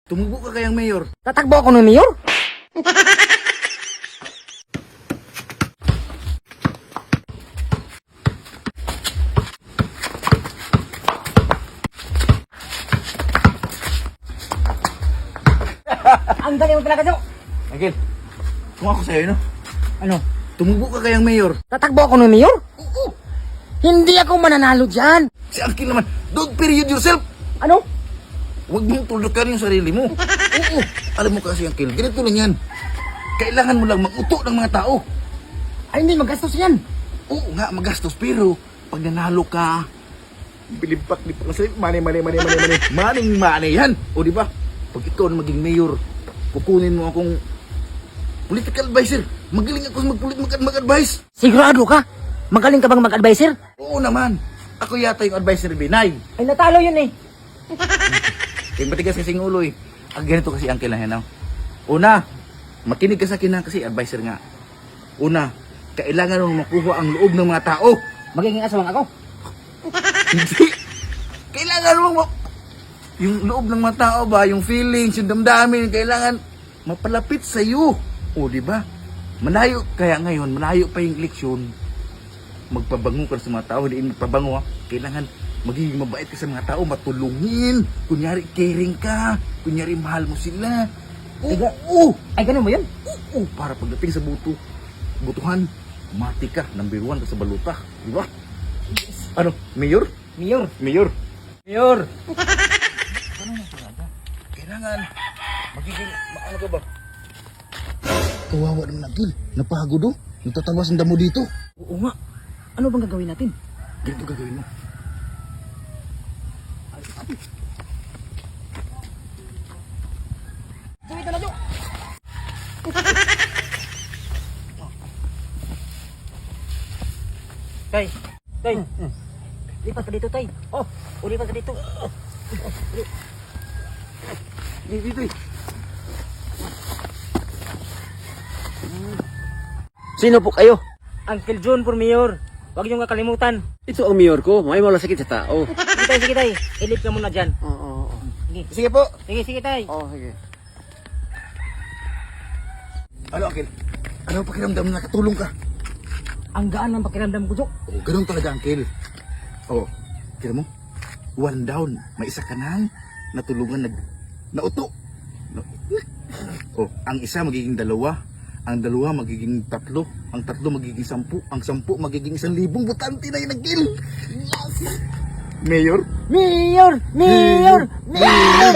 Tumubo ka kayang mayor. Tatakbo ako ng mayor? Ang galing mo talaga, Jo. Angel, kung ako sa'yo, no? Ano? Tumubo ka kayang mayor. Tatakbo ako ng mayor? Oo. Hindi ako mananalo dyan. Si Angel naman, don't period yourself. Ano? Huwag mong tulukan yung sarili mo. Oo. Alam mo kasi, Angel, ganito lang yan. Kailangan mo lang mag-uto ng mga tao. Ay, hindi magastos yan. Oo nga, magastos, pero pag nanalo ka, bilibak-libak sa money. Money yan. O di ba? Pag ikaw na maging mayor, kukunin mo akong political advisor. Magaling ako sa mag-advise. Sigurado ka? Magaling ka bang mag-advisor? Oo naman. Ako yata yung advisor ni Binay. Ay, natalo yun eh. Yung matigas kasing ulo eh. Ang ganito kasi Uncle na yan. Una, makinig ka sa akin na kasi advisor nga. Una, kailangan mong makuha ang loob ng mga tao. Magiging asawang ako. Hindi. Kailangan mong yung loob ng mga tao ba, yung feelings, yung damdamin, kailangan mapalapit sa iyo. O, di ba? Malayo, kaya ngayon, malayo pa yung eleksyon. Magpabango ka sa mga tao, hindi magpabango ha. Kailangan magiging mabait ka sa mga tao, matulungin. Kunyari, caring ka. Kunyari, mahal mo sila. Oo. Ay, ganun mo yun? Oo. Para pagdating sa butuhan, mati ka, number 1 ka sa baluta. Di ba? Ano, mayor? Mayor. Mayor. Mayor. Kailangan magiging, ano ka ba? Kawawa ng nagil. Napagod oh. Nagtatawas ang damo dito. Oo nga. Ano bang gagawin natin? Ganito gagawin mo. Gawin ka na, Jo. Tay. Tay. Lipat ka dito, Tay. Oh, lipat ka dito. Dito eh. Sino po kayo? Uncle John for mayor. Huwag niyong kakalimutan. Ito ang mayor ko. May wala sakit sa tao. Sige, Tay. Ilip ka muna dyan. Oo. Sige. Sige po. Sige, Tay. Oo, sige. Ano, Uncle? Ano ang pakiramdam na nakatulong ka? Ang gaan ng pakiramdam ko, Jo. Oh, ganun talaga, Uncle. Oh, kira mo? 1 down. May isa ka nang natulungan nauto. Oh, ang isa magiging 2. Ang 2 magiging 3. Ang 3 magiging 10. Ang 10 magiging 1,000 butante na yung nag-kill. Yes! Mayor? Mayor! Mayor! Mayor!